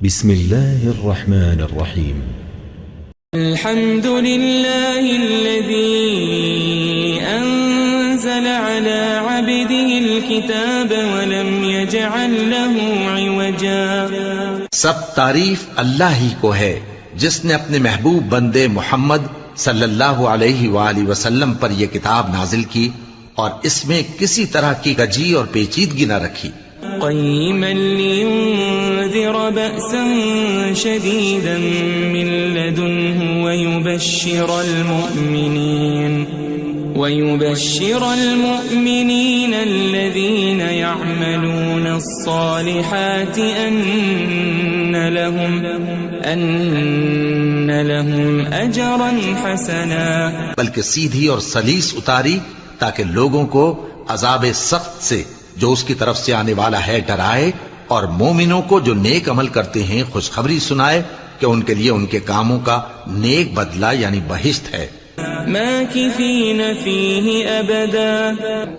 بسم الله الرحمن الرحيم. الحمد لله الذي أنزل على عبده الكتاب ولم يجعل له عوجا. سب تعریف اللہ ہی کو ہے جس نے اپنے محبوب بندے محمد صلی اللہ علیہ وآلہ وسلم پر یہ کتاب نازل کی اور اس میں کسی طرح کی کجی اور پیچیدگی نہ رکھی. قيما لينذر بأسا شديدا من لدنه ويبشر المؤمنين الذين يعملون الصالحات أن لهم أجرا حسنا. بلکہ سیدھی اور سلیس اتاری تاکہ لوگوں کو عذاب سخت سے جو اس کی طرف سے آنے والا ہے ڈرائے، اور مومنوں کو جو نیک عمل کرتے ہیں خوشخبری سنائے کہ ان کے لیے ان کے کاموں کا نیک بدلہ یعنی بہشت ہے، ماکثین فیہ ابدا،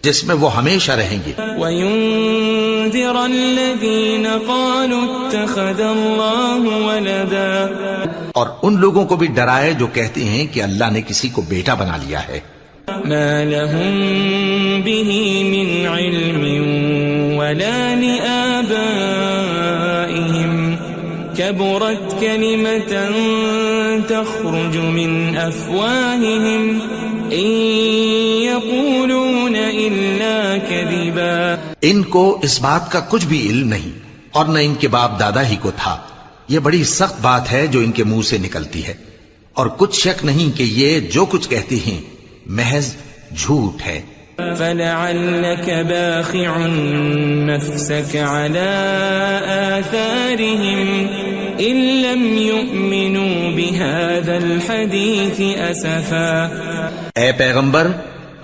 جس میں وہ ہمیشہ رہیں گے. وینذر الذین قالوا اتخذ اللہ ولدا، اور ان لوگوں کو بھی ڈرائے جو کہتے ہیں کہ اللہ نے کسی کو بیٹا بنا لیا ہے. ما لهم به من علم ولا لآبائهم كبرت كلمة تخرج من أفواههم إن يقولون إلا كذبا. ان کو اس بات کا کچھ بھی علم نہیں اور نہ ان کے باپ دادا ہی کو تھا. یہ بڑی سخت بات ہے جو ان کے منہ سے نکلتی ہے، اور کچھ شک نہیں کہ یہ جو کچھ کہتے ہیں محض جھوٹ ہے. فلعلك باخع نفسك على آثارهم إن لم يؤمنوا بهذا الحديث أسفا. اے پیغمبر،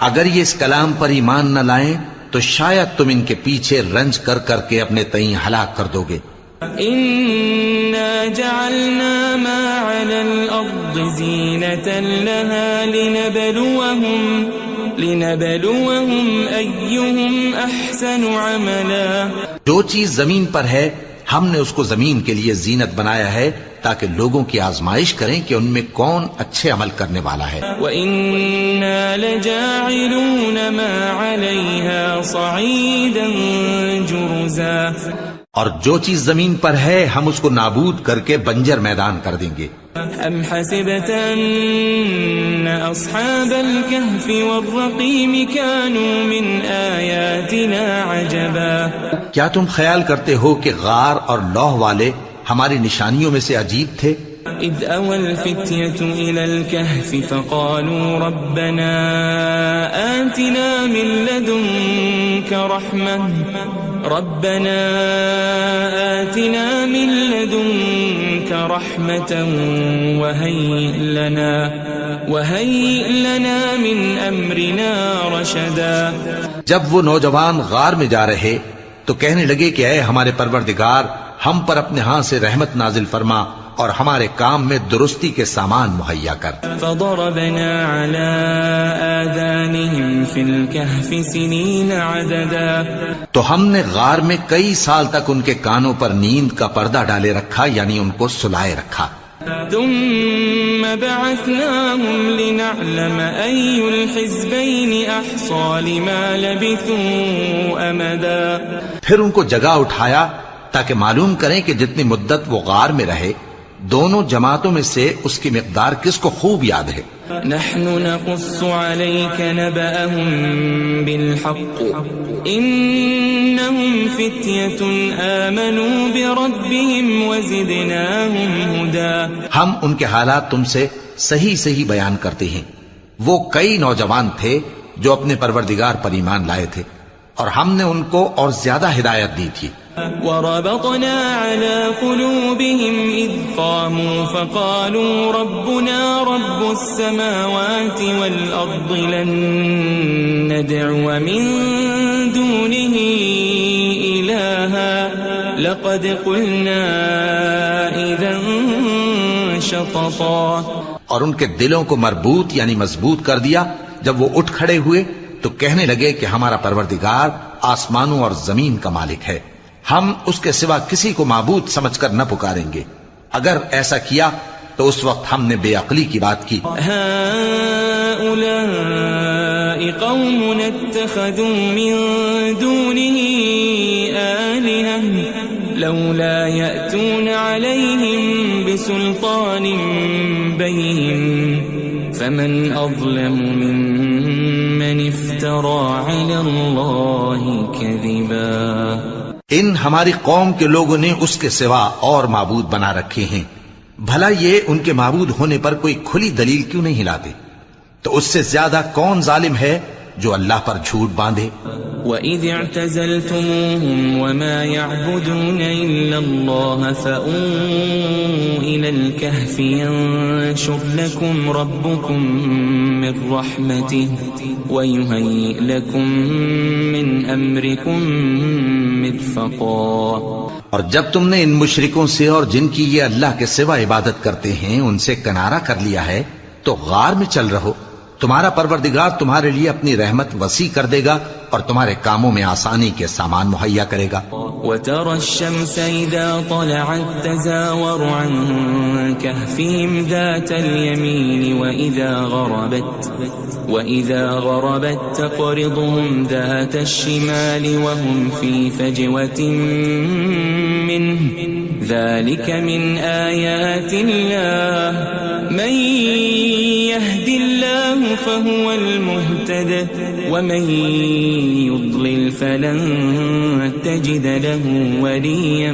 اگر یہ اس کلام پر ایمان نہ لائیں تو شاید تم ان کے پیچھے رنج کر کر کے اپنے تئیں ہلاک کر دو گے. إنا جعلنا ما على الأرض زينة لها لنبلوهم أيهم أحسن عملا. جو چیز زمین پر ہے ہم نے اس کو زمین کے لیے زینت بنایا ہے تاکہ لوگوں کی آزمائش کریں کہ ان میں کون اچھے عمل کرنے والا ہے. وَإِنَّا لَجَاعِلُونَ مَا عَلَيْهَا صَعِيدًا جُرُزًا. اور جو چیز زمین پر ہے ہم اس کو نابود کر کے بنجر میدان کر دیں گے. ام حسبت ان اصحاب الكهف والرقيم كانوا من آیاتنا عجبا. کیا تم خیال کرتے ہو کہ غار اور لوح والے ہماری نشانیوں میں سے عجیب تھے؟ اذ اوى الفتية الى الكهف فقالوا ربنا آتنا من لدنك رحمة وهيئ لنا من أمرنا رشدا. جب وہ نوجوان غار میں جا رہے تو کہنے لگے کہ اے ہمارے پروردگار، ہم پر اپنے ہاں سے رحمت نازل فرما اور ہمارے کام میں درستی کے سامان مہیا کر. فضربنا على آذانهم في الكهف سنين عددا. تو ہم نے غار میں کئی سال تک ان کے کانوں پر نیند کا پردہ ڈالے رکھا، یعنی ان کو سلائے رکھا. ثم بعثناهم لنعلم أي الحزبين أحصى لما لبثوا أمدا. پھر ان کو جگہ اٹھایا تاکہ معلوم کریں کہ جتنی مدت وہ غار میں رہے دونوں جماعتوں میں سے اس کی مقدار کس کو خوب یاد ہے. نحن نقص عليك نبأهم بالحق إنهم فتية آمنوا بربهم وزدناهم هدى. ہم ان کے حالات تم سے صحیح صحیح بیان کرتے ہیں. وہ کئی نوجوان تھے جو اپنے پروردگار پر ایمان لائے تھے اور ہم نے ان کو اور زیادہ ہدایت دی تھی. وربطنا على قلوبهم إذ قاموا فقالوا ربنا رب السماوات والأرض لن ندعو من دونه إلها لقد قلنا إذا شططا. اور ان کے دلوں کو مربوط یعنی مضبوط کر دیا. جب وہ اٹھ کھڑے ہوئے تو کہنے لگے کہ ہمارا پروردگار آسمانوں اور زمین کا مالک ہے، ہم اس کے سوا کسی کو معبود سمجھ کر نہ پکاریں گے. اگر ایسا کیا تو اس وقت ہم نے بے عقلی کی بات کی. هؤلاء قوم اتخذوا من دونه آلهة لولا يأتون عليهم بسلطان بين فمن أظلم ممن افترى على الله كذبا. ان ہماری قوم کے لوگوں نے اس کے سوا اور معبود بنا رکھے ہیں. بھلا یہ ان کے معبود ہونے پر کوئی کھلی دلیل کیوں نہیں لاتے؟ تو اس سے زیادہ کون ظالم ہے جو اللہ پر جھوٹ باندھے؟ وَإِذِ اعْتَزَلْتُمُوهُمْ وَمَا يَعْبُدُونَ إِلَّا اللَّهَ فَأْوُوا إِلَى الْكَهْفِ يَنشُرْ لَكُمْ رَبُّكُمْ مِنْ رَحْمَتِهِ وَيُهَيِّئْ لَكُمْ مِنْ أَمْرِكُمْ مِرْفَقًا. اور جب تم نے ان مشرکوں سے اور جن کی یہ اللہ کے سوا عبادت کرتے ہیں ان سے کنارہ کر لیا ہے تو غار میں چل رہو. تمہارا پروردگار تمہارے لیے اپنی رحمت وسیع کر دے گا اور تمہارے کاموں میں آسانی کے سامان مہیا کرے گا. وَتَرَى الشَّمْسَ إِذَا طَلَعَتْ تَزَاوَرُ عَنْ كَهْفِهِمْ ذَاتَ الْيَمِينِ وَإِذَا غَرَبَتْ تَقْرِضُهُمْ ذَاتَ الشِّمَالِ وَهُمْ فِي فَجْوَةٍ مِّنْهُ ذَلِكَ مِنْ آيَاتِ اللَّهِ مَنْ يَهْدِ اللَّهُ فَهُوَ الْمُهْتَدِ وَمَنْ يُضْلِلْ فَلَنْ تَجِدَ لَهُ وَلِيًّا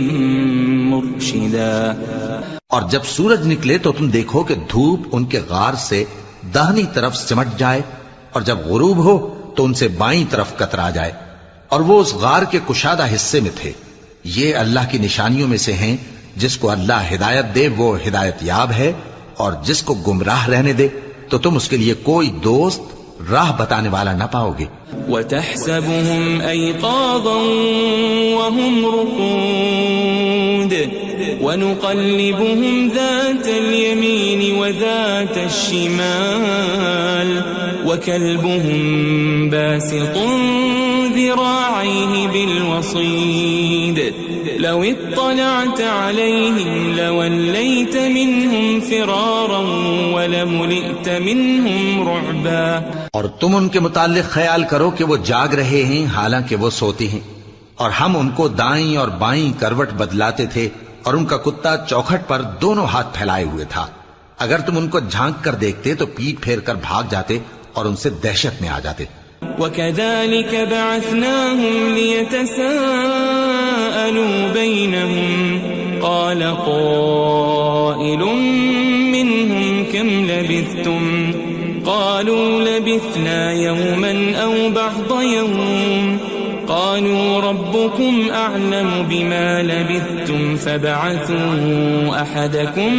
مُرْشِدًا. اور جب سورج نکلے تو تم دیکھو کہ دھوپ ان کے غار سے داہنی طرف سمٹ جائے اور جب غروب ہو تو ان سے بائیں طرف کترا جائے اور وہ اس غار کے کشادہ حصے میں تھے. یہ اللہ کی نشانیوں میں سے ہیں. جس کو اللہ ہدایت دے وہ ہدایت یاب ہے اور جس کو گمراہ رہنے دے تو تم اس کے لیے کوئی دوست راہ بتانے والا نہ پاؤ گے. وَتَحْسَبُهُمْ أَيْقَاظًا وَهُمْ رُقُودٌ وَنُقَلِّبُهُمْ ذَاتَ الْيَمِينِ وَذَاتَ الشِّمَالِ وَكَلْبُهُمْ بَاسِطٌ ذِرَاعَيْهِ بِالْوَصِيدِ لَوِ اطَّلَعْتَ عَلَيْهِمْ لَوَلَّيْتَ مِنْهُمْ فِرَارًا وَلَمُلِئْتَ مِنْهُمْ رُعْبًا. اور تم ان کے متعلق خیال کرو کہ وہ جاگ رہے ہیں حالانکہ وہ سوتے ہیں اور ہم ان کو دائیں اور بائیں کروٹ بدلاتے تھے اور ان کا کتا چوکھٹ پر دونوں ہاتھ پھیلائے ہوئے تھا. اگر تم ان کو جھانک کر دیکھتے تو پیٹ پھیر کر بھاگ جاتے اور ان سے دہشت میں آ جاتے. وَكَذَلِكَ بَعَثْنَاهُمْ لِيَتَسَاءَلُوا بَيْنَهُمْ قَالَ قَائِلٌ مِّنْهُمْ كَمْ لَبِثْتُمْ قَالُوا لَبِثْنَا يَوْمًا أَوْ بَعْضَ يَوْمٍ قَالُوا رَبُّكُمْ أَعْلَمُ بِمَا لَبِثْتُمْ فَابْعَثُوا أَحَدَكُمْ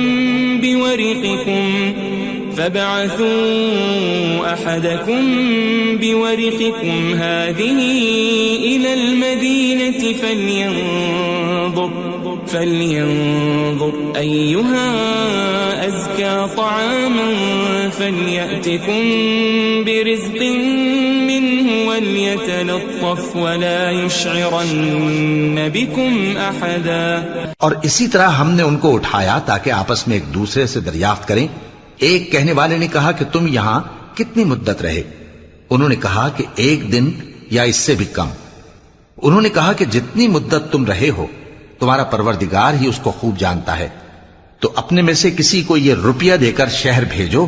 بِوَرِقِكُمْ هَذِهِ إِلَى الْمَدِينَةِ فَلْيَنظُرْ أَيُّهَا أَزْكَى طَعَامًا فَلْيَأْتِكُمْ بِرِزْقٍ مِّنْهُ وَلْيَتَلَطَّفْ وَلَا يُشْعِرَنَّ بِكُمْ أَحَدًا. اور اسی طرح ہم نے ان کو اٹھایا تاکہ آپس میں ایک دوسرے سے دریافت کریں. ایک کہنے والے نے کہا کہ تم یہاں کتنی مدت رہے؟ انہوں نے کہا کہ 1 دن یا اس سے بھی کم. انہوں نے کہا کہ جتنی مدت تم رہے ہو تمہارا پروردگار ہی اس کو خوب جانتا ہے. تو اپنے میں سے کسی کو یہ روپیہ دے کر شہر بھیجو،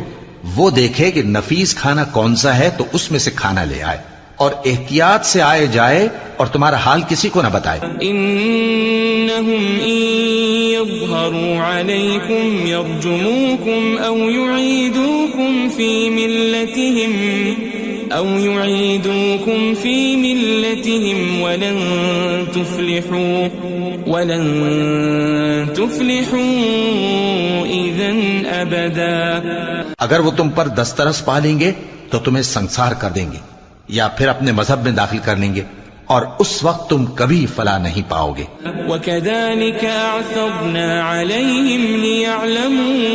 وہ دیکھے کہ نفیس کھانا کون سا ہے تو اس میں سے کھانا لے آئے اور احتیاط سے آئے جائے اور تمہارا حال کسی کو نہ بتائے. انہم ان یظہروا علیکم یرجموکم او یعیدوکم فی ملتہم ولن تفلحوا اذن ابدا. اگر وہ تم پر دسترس پا لیں گے تو تمہیں سنسار کر دیں گے یا پھر اپنے مذہب میں داخل کر لیں گے اور اس وقت تم کبھی فلاح نہیں پاؤ گے. وَكَذَلِكَ أَعْثَرْنَا عَلَيْهِمْ لِيَعْلَمُوا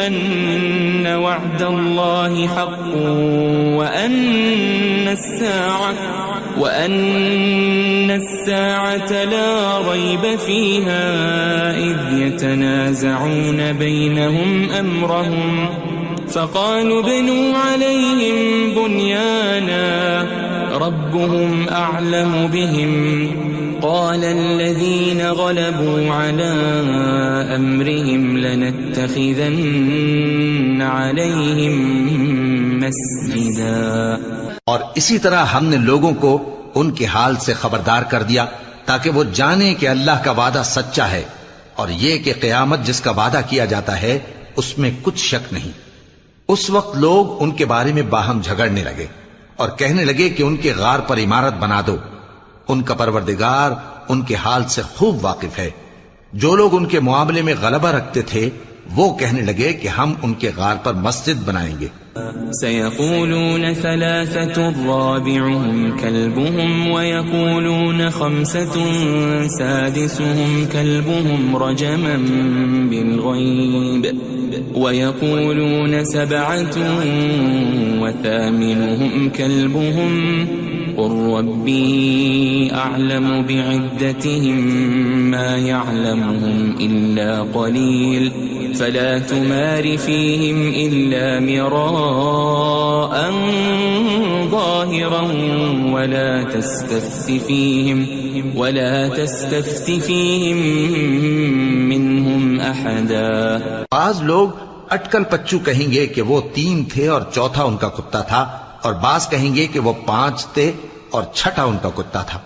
أَنَّ وَعْدَ اللَّهِ حَقٌّ وَأَنَّ الساعة لا ريب فيها إذ يتنازعون بينهم أمرهم فقالوا ابنوا عليهم بنيانا ربهم أعلم بهم قال الذين غلبوا على أمرهم لنتخذن عليهم مسجدا. اور اسی طرح ہم نے لوگوں کو ان کے حال سے خبردار کر دیا تاکہ وہ جانیں کہ اللہ کا وعدہ سچا ہے اور یہ کہ قیامت جس کا وعدہ کیا جاتا ہے اس میں کچھ شک نہیں. اس وقت لوگ ان کے بارے میں باہم جھگڑنے لگے اور کہنے لگے کہ ان کے غار پر عمارت بنا دو. ان کا پروردگار ان کے حال سے خوب واقف ہے. جو لوگ ان کے معاملے میں غلبہ رکھتے تھے وہ کہنے لگے کہ ہم ان کے غار پر مسجد بنائیں گے. سيقولون ثلاثة رابعهم كلبهم ويقولون خمسة سادسهم كلبهم رجما بالغيب ويقولون سبعة وثامنهم كلبهم قل ربي أعلم بعدتهم ما يعلمهم إلا قليل فلا تمار فيهم إلا مراء ظاهرا ولا تستفت فيهم منهم أحدا. بعض لوگ اٹکل پچو کہیں گے کہ وہ 3 تھے اور چوتھا ان کا کتا تھا، اور بعض کہیں گے کہ وہ 5 تھے اور چھٹا ان کا کتا تھا،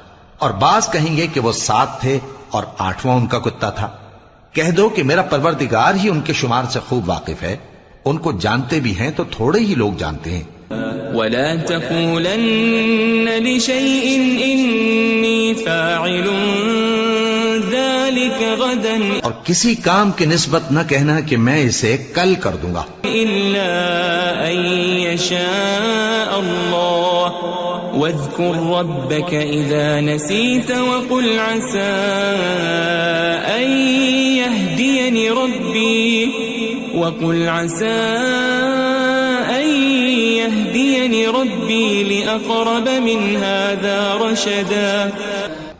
اور بعض کہیں گے کہ وہ 7 تھے اور 8واں ان کا کتا تھا. کہہ دو کہ میرا پروردگار ہی ان کے شمار سے خوب واقف ہے. ان کو جانتے بھی ہیں تو تھوڑے ہی لوگ جانتے ہیں. ولا تقولن لشيء إني فاعل ذلك غدا اور کسی کام کی نسبت نہ کہنا کہ میں اسے کل کر دوں گا إلا أن يشاء الله واذكر ربك إذا نسيت وقل عسى أن يهديني ربي لأقرب من هذا رشدا.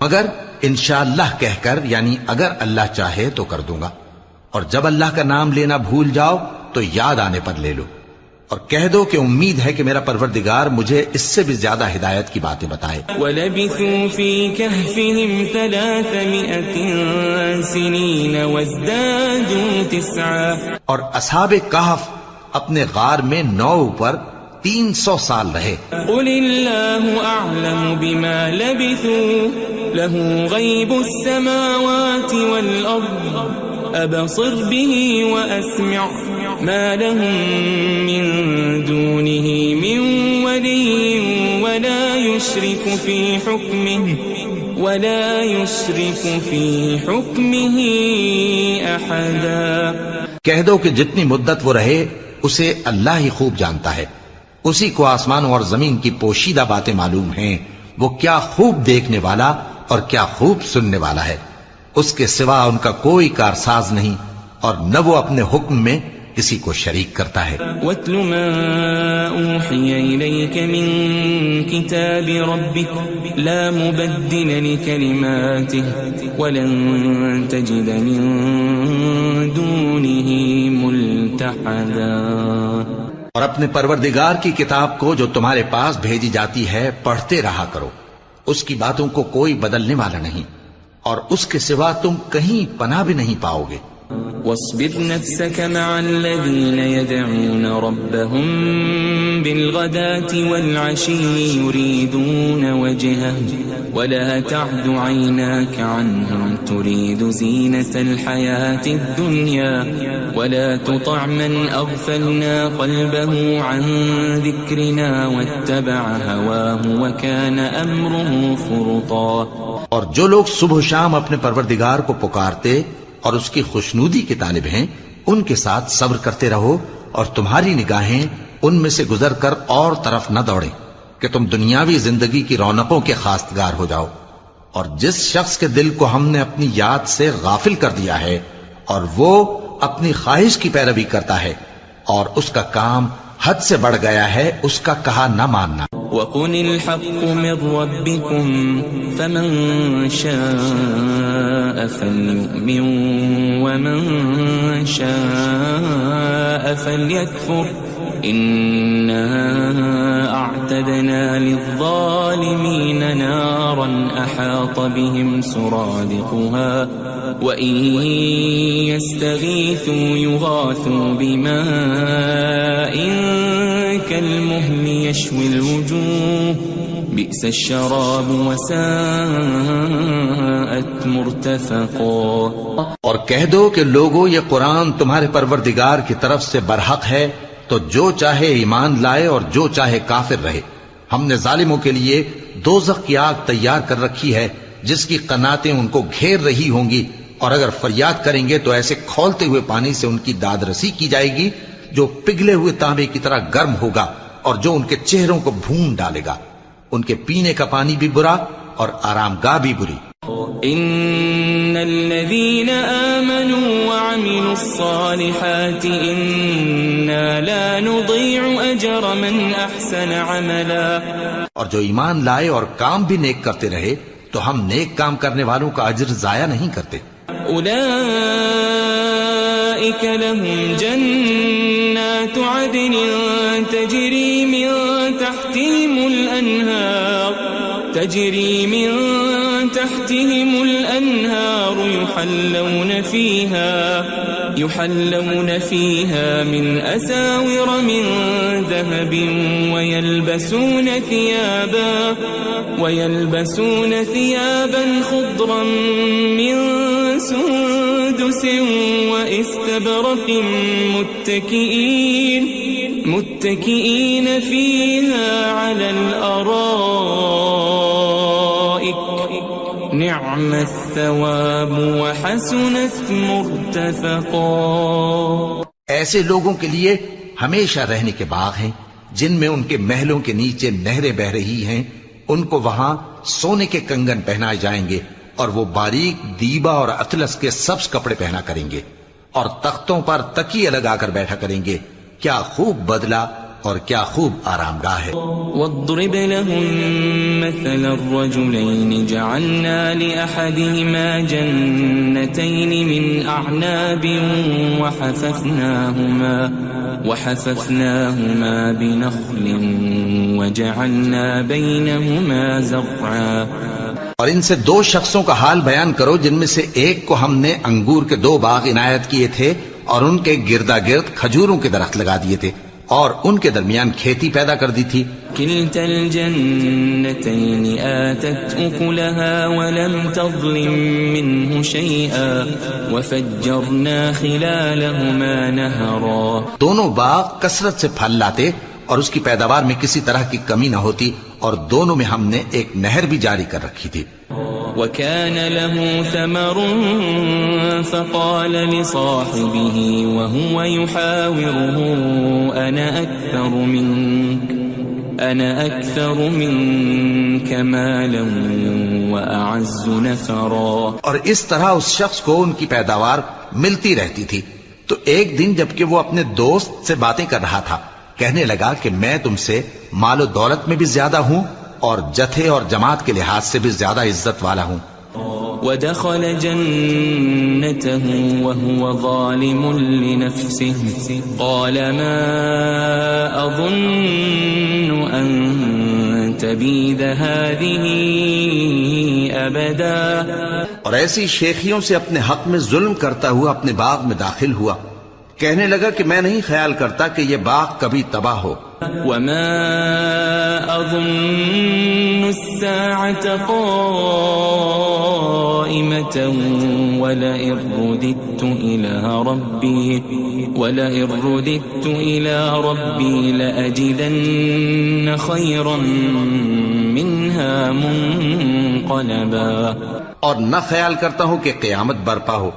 مگر انشاءاللہ کہہ کر، یعنی اگر اللہ چاہے تو کر دوں گا، اور جب اللہ کا نام لینا بھول جاؤ تو یاد آنے پر لے لو، اور کہہ دو کہ امید ہے کہ میرا پروردگار مجھے اس سے بھی زیادہ ہدایت کی باتیں بتائے. وَلَبِثُوا فِي كَهْفِهِمْ 300 سِنِينَ وَازْدَادُوا 9. اور اصحاب کہف اپنے غار میں 9 پر 300 سال رہے. قُلِ اللَّهُ أَعْلَمُ بِمَا لَبِثُوا لَهُ غَيْبُ السَّمَاوَاتِ وَالْأَرْضِ أَبَصِرْ بِهِ وَأَسْمِعْ مَا لَهُم مِّن دُونِهِ مِن وَلِيٍّ وَلَا يُشْرِكُ فِي حُكْمِهِ أَحَدًا. کہہ دو کہ جتنی مدت وہ رہے اسے اللہ ہی خوب جانتا ہے. اسی کو آسمانوں اور زمین کی پوشیدہ باتیں معلوم ہیں. وہ کیا خوب دیکھنے والا اور کیا خوب سننے والا ہے. اس کے سوا ان کا کوئی کارساز نہیں، اور نہ وہ اپنے حکم میں کسی کو شریک کرتا ہے. وَاتْلُ مَا أُوحِيَ إِلَيْكَ مِن كِتَابِ رَبِّكَ لَا مُبَدِّلَ لِكَلِمَاتِهِ وَلَن تَجِدَ مِن دُونِهِ مُلْتَحَدًا. اور اپنے پروردگار کی کتاب کو جو تمہارے پاس بھیجی جاتی ہے پڑھتے رہا کرو. اس کی باتوں کو کوئی بدلنے والا نہیں، اور اس کے سوا تم کہیں پناہ بھی نہیں پاؤ گے. واصبر نفسك مع الذين يدعون ربهم بالغداة والعشي يريدون وجهه ولا تعد عيناك عنهم تريد زينة الحياة الدنيا ولا تطع من أغفلنا قلبه عن ذكرنا واتبع هواه وكان أمره فرطا. اور جو لوگ صبح و شام اپنے پروردگار کو پکارتے اور اس کی خوشنودی کے طالب ہیں ان کے ساتھ صبر کرتے رہو، اور تمہاری نگاہیں ان میں سے گزر کر اور طرف نہ دوڑیں کہ تم دنیاوی زندگی کی رونقوں کے خواستگار ہو جاؤ. اور جس شخص کے دل کو ہم نے اپنی یاد سے غافل کر دیا ہے اور وہ اپنی خواہش کی پیروی کرتا ہے اور اس کا کام حد سے بڑھ گیا ہے، اس کا کہا نہ ماننا. وقل الحق من ربكم فمن شاء فليؤمن ومن شاء فليكفر إنا أعتدنا للظالمين نارا أحاط بهم سرادقها وإن يستغيثوا يغاثوا بماء كالمهل يشوي الوجوه بئس الشراب وساءت مرتفقا. اور کہہ دو کہ لوگو یہ قرآن تمہارے پروردگار کی طرف سے برحق ہے، تو جو چاہے ایمان لائے اور جو چاہے کافر رہے. ہم نے ظالموں کے لیے دوزخ کی آگ تیار کر رکھی ہے جس کی قناتیں ان کو گھیر رہی ہوں گی، اور اگر فریاد کریں گے تو ایسے کھولتے ہوئے پانی سے ان کی داد رسی کی جائے گی جو پگھلے ہوئے تانبے کی طرح گرم ہوگا اور جو ان کے چہروں کو بھون ڈالے گا. ان کے پینے کا پانی بھی برا اور آرام گاہ بھی بری. ان الذين آمنوا وعملوا الصالحات انا لا نضيع اجر من احسن عملا. اور جو ایمان لائے اور کام بھی نیک کرتے رہے تو ہم نیک کام کرنے والوں کا اجر ضائع نہیں کرتے. اولئك لهم جنات عدن تجري من تحتهم الأنهار يحلون فيها من أساور من ذهب ويلبسون ثيابا خضرا من سندس واستبرق متكئين فيها على الأرائك نعم الثواب وحسنت مرتفقا. ایسے لوگوں کے لیے ہمیشہ رہنے کے باغ ہیں جن میں ان کے محلوں کے نیچے نہریں بہ رہی ہیں. ان کو وہاں سونے کے کنگن پہنائے جائیں گے اور وہ باریک دیبا اور اطلس کے سبز کپڑے پہنا کریں گے اور تختوں پر تکیے لگا کر بیٹھا کریں گے. کیا خوب بدلہ اور کیا خوب آرام گاہ ہے. واضرب لهم مثل الرجلين جعلنا لأحدهما جنتين من أعناب وحففناهما بنخل وجعلنا بينهما زرعا. اور ان سے دو شخصوں کا حال بیان کرو جن میں سے ایک کو ہم نے انگور کے 2 باغ عنایت کیے تھے اور ان کے گردا گرد کھجوروں کے درخت لگا دیے تھے اور ان کے درمیان کھیتی پیدا کر دی تھی. كلتا الجنتين آتت أكلها ولم تظلم منه شيئا وفجرنا خلالهما نهرا. دونوں باغ کثرت سے پھل لاتے اور اس کی پیداوار میں کسی طرح کی کمی نہ ہوتی اور دونوں میں ہم نے ایک نہر بھی جاری کر رکھی تھی. وكان له ثمر فقال لصاحبه وهو يحاوره أنا أكثر منك مالا وأعز نفرا. اور اس طرح اس شخص کو ان کی پیداوار ملتی رہتی تھی. تو ایک دن جبکہ وہ اپنے دوست سے باتیں کر رہا تھا کہنے لگا کہ میں تم سے مال و دولت میں بھی زیادہ ہوں اور جتھے اور جماعت کے لحاظ سے بھی زیادہ عزت والا ہوں. ودخل جنته وهو ظالم لنفسه قال ما أظن أن تبيد هذه أبدا. اور ایسی شیخیوں سے اپنے حق میں ظلم کرتا ہوا اپنے باغ میں داخل ہوا. کہنے لگا کہ میں نہیں خیال کرتا کہ یہ باغ کبھی تباہ ہو. وما أظن الساعة قائمة ولئن رددت إلى ربي لأجدن خيرا منها منقلبا. اور نہ خیال کرتا ہوں کہ قیامت برپا ہو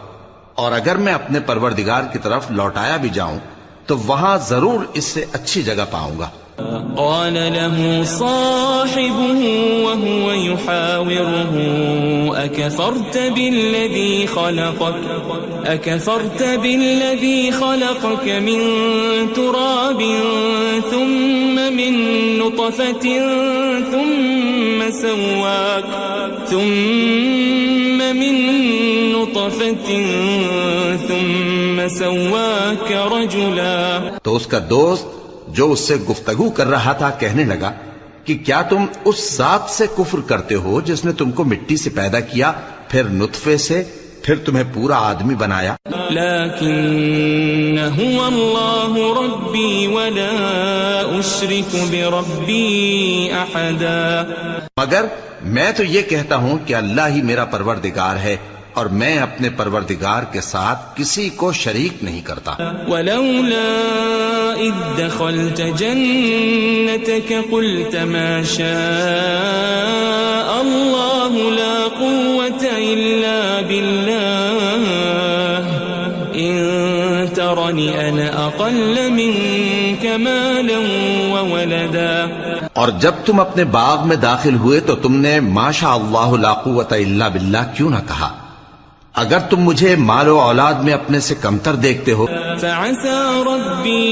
اور اگر میں اپنے پروردگار کی طرف لوٹایا بھی جاؤں تو وہاں ضرور اس سے اچھی جگہ پاؤں گا. قال له صاحبه وهو يحاوره أكفرت بالذي خلقك من تراب ثم من نطفة ثم سواك رجلا. تو اس کا دوست جو اس سے گفتگو کر رہا تھا کہنے لگا کہ کیا تم اس ذات سے کفر کرتے ہو جس نے تم کو مٹی سے پیدا کیا، پھر نطفے سے، پھر تمہیں پورا آدمی بنایا. لیکن هو اللہ ربی ولا اشرک بربی احدا. مگر میں تو یہ کہتا ہوں کہ اللہ ہی میرا پروردگار ہے اور میں اپنے پروردگار کے ساتھ کسی کو شریک نہیں کرتا. ولولا اذ دخلت جنتك قلت ما شاء الله لا قوة إلا بالله إن ترني أنا أقل منك مالا وولدا. اور جب تم اپنے باغ میں داخل ہوئے تو تم نے ما شاء اللہ لا قوت الا باللہ کیوں نہ کہا؟ اگر تم مجھے مال و اولاد میں اپنے سے کمتر دیکھتے ہو. فعسى ربي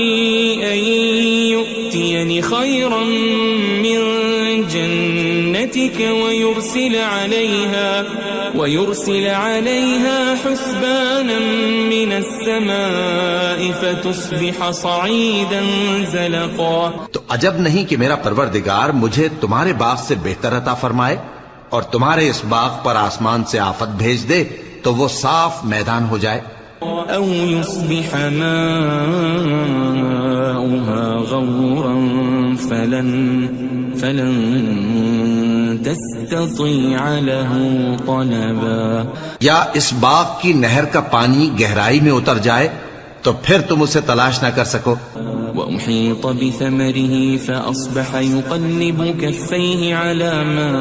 أن يؤتيني خيرا من جنتك ويرسل عليها حسبانا من السماء فتصبح صعيدا زلقا. تو عجب نہیں کہ میرا پروردگار مجھے تمہارے باغ سے بہتر عطا فرمائے اور تمہارے اس باغ پر آسمان سے آفت بھیج دے تو وہ صاف میدان ہو جائے. او يصبح ماؤها غورا فلن تستطيع له طلبا. یا اس باغ کی نہر کا پانی گہرائی میں اتر جائے تو پھر تم اسے تلاش نہ کر سکو. وأحيط بثمره فأصبح يقلب كفيه على ما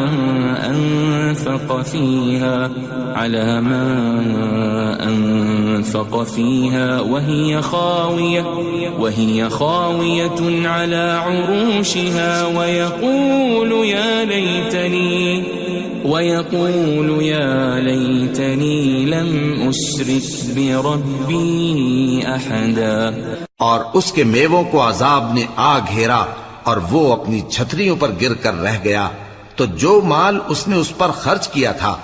أنفق فيها وهي خاوية على عروشها ويقول يا ليتني لم أشرك بربي أحدا. اور اس کے میووں کو عذاب نے آ گھیرا اور وہ اپنی چھتریوں پر گر کر رہ گیا، تو جو مال اس نے اس پر خرچ کیا تھا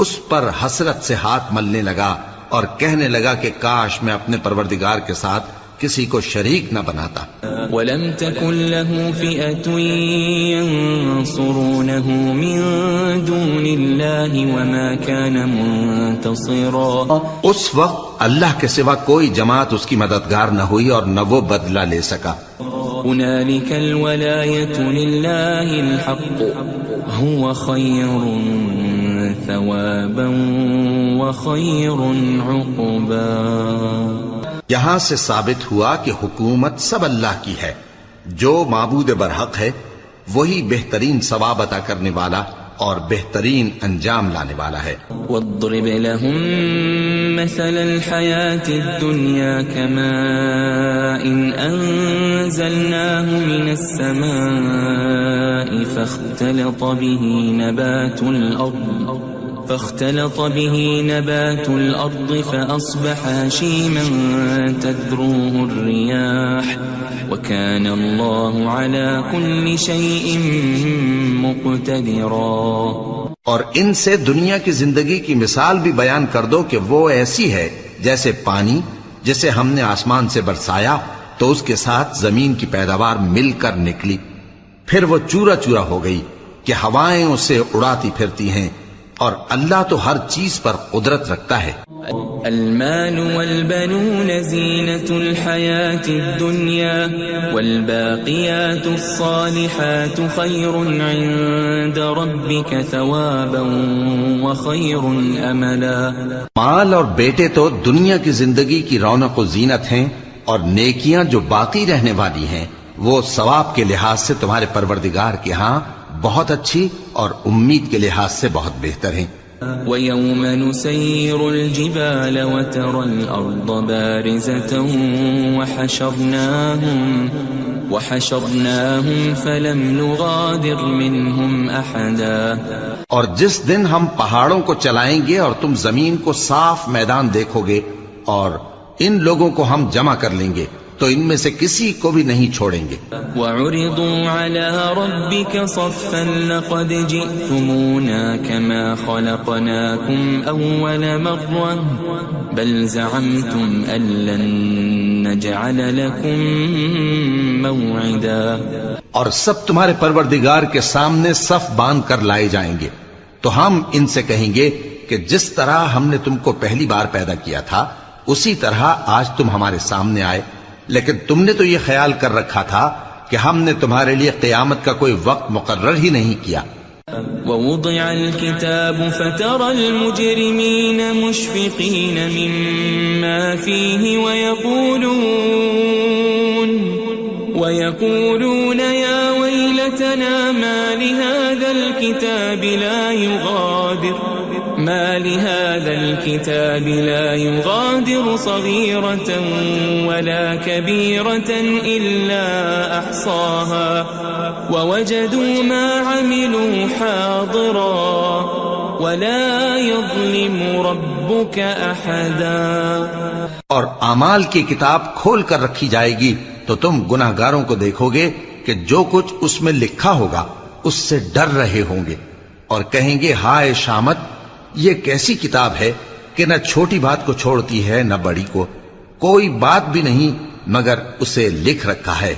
اس پر حسرت سے ہاتھ ملنے لگا اور کہنے لگا کہ کاش میں اپنے پروردگار کے ساتھ کسی کو شریک نہ بناتا. وَلَمْ تَكُنْ لَهُ فِئَةٌ يَنْصُرُونَهُ مِنْ دُونِ اللَّهِ وَمَا كَانَ مُنْتَصِرًا. اس وقت اللہ کے سوا کوئی جماعت اس کی مددگار نہ ہوئی اور نہ وہ بدلہ لے سکا. هُنَالِكَ الْوَلَایَةُ لِلَّهِ الْحَقُّ هُوَ خَيْرٌ ثَوَابًا وَخَيْرٌ عُقْبًا. یہاں سے ثابت ہوا کہ حکومت سب اللہ کی ہے، جو معبود برحق ہے وہی بہترین ثواب عطا کرنے والا اور بہترین انجام لانے والا ہے. وَاضْرِبْ لَهُم مَّثَلَ الْحَيَاةِ الدُّنْيَا كَمَاءٍ أَنزَلْنَاهُ مِنَ السَّمَاءِ فاختلط به نبات الأرض فأصبح هشيما تذروه الرياح وكان الله على كل شيء مقتدرا. اور ان سے دنیا کی زندگی کی مثال بھی بیان کر دو کہ وہ ایسی ہے جیسے پانی جسے ہم نے آسمان سے برسایا تو اس کے ساتھ زمین کی پیداوار مل کر نکلی، پھر وہ چورا چورا ہو گئی کہ ہوائیں اسے اڑاتی پھرتی ہیں، اور اللہ تو ہر چیز پر قدرت رکھتا ہے. المال والبنون زینة الحیاة الدنیا والباقیات الصالحات خیر عند ربک ثوابا وخیر املا. مال اور بیٹے تو دنیا کی زندگی کی رونق و زینت ہیں، اور نیکیاں جو باقی رہنے والی ہیں وہ ثواب کے لحاظ سے تمہارے پروردگار کے ہاں بہت اچھی اور امید کے لحاظ سے بہت بہتر ہیں. ويوم نسير الجبال وترى الأرض بارزة وحشرناهم فلم نغادر منهم أحدا. اور جس دن ہم پہاڑوں کو چلائیں گے اور تم زمین کو صاف میدان دیکھو گے اور ان لوگوں کو ہم جمع کر لیں گے تو ان میں سے کسی کو بھی نہیں چھوڑیں گے. وَعُرِضُوا عَلَى رَبِّكَ صَفًّا لَقَدْ جِئْتُمُونَا كَمَا خَلَقْنَاكُمْ أَوَّلَ مَرَّةٍ بَلْ زَعَمْتُمْ أَن لَّن نَّجْعَلَ لَكُم مَّوْعِدًا. اور سب تمہارے پروردگار کے سامنے صف باندھ کر لائے جائیں گے تو ہم ان سے کہیں گے کہ جس طرح ہم نے تم کو پہلی بار پیدا کیا تھا اسی طرح آج تم ہمارے سامنے آئے، لیکن تم نے تو یہ خیال کر رکھا تھا کہ ہم نے تمہارے لیے قیامت کا کوئی وقت مقرر ہی نہیں کیا. ووضع الكتاب فترى المجرمين مشفقين مما فيه ويقولون يا ويلتنا ما لهذا الكتاب لا يغادر صغيرة ولا كبيرة إلا أحصاها ووجدوا ما عملوا حاضرا ولا يظلم ربك أحدا. اور اعمال کی کتاب کھول کر رکھی جائے گی تو تم گناہگاروں کو دیکھو گے کہ جو کچھ اس میں لکھا ہوگا اس سے ڈر رہے ہوں گے اور کہیں گے ہائے شامت، یہ کیسی کتاب ہے کہ نہ چھوٹی بات کو چھوڑتی ہے نہ بڑی کو، کوئی بات بھی نہیں مگر اسے لکھ رکھا ہے،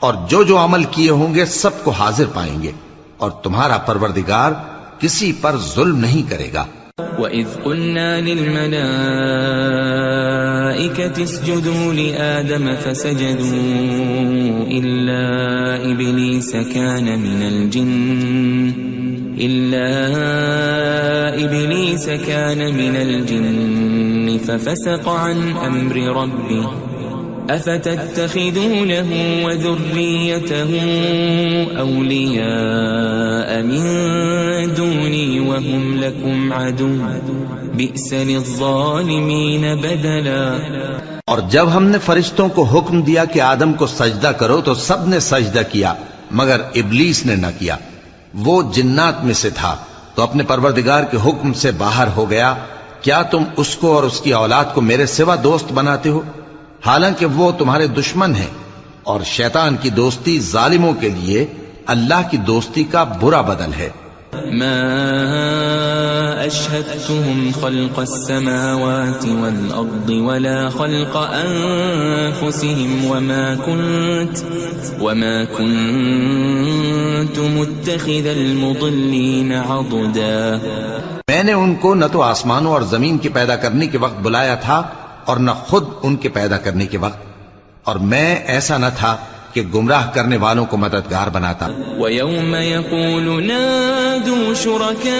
اور جو جو عمل کیے ہوں گے سب کو حاضر پائیں گے، اور تمہارا پروردگار کسی پر ظلم نہیں کرے گا. وَإِذْ قُلْنَا لِلْمَلَائِكَةِ اسْجُدُوا لِآدَمَ فَسَجَدُوا إِلَّا إِبْلِيسَ كَانَ مِنَ الْجِنِّ فَفَسَقَ عَنْ أَمْرِ رَبِّهِ أَفَتَتَّخِذُونَهُ وَذُرِّيَّتَهُ أَوْلِيَاءَ مِن دُونِي وَهُمْ لَكُمْ عَدُوٌّ بِئْسَ لِلظَّالِمِينَ بَدَلًا. اور جب ہم نے فرشتوں کو حکم دیا کہ آدم کو سجدہ کرو تو سب نے سجدہ کیا مگر ابلیس نے نہ کیا، وہ جنات میں سے تھا تو اپنے پروردگار کے حکم سے باہر ہو گیا. کیا تم اس کو اور اس کی اولاد کو میرے سوا دوست بناتے ہو حالانکہ وہ تمہارے دشمن ہیں، اور شیطان کی دوستی ظالموں کے لیے اللہ کی دوستی کا برا بدل ہے. ما أشهدتهم خلق السماوات والأرض ولا خلق أنفسهم وما كنت متخذ المضلين عضدا. میں نے ان کو نہ تو آسمانوں اور زمین کے پیدا کرنے کے وقت بلایا تھا اور نہ خود ان کے پیدا کرنے کے وقت، اور میں ایسا نہ تھا کہ گمراہ کرنے والوں کو مددگار بناتا. وَيَوْمَ يَقُولُ نَادُوا شُرَكَائِيَ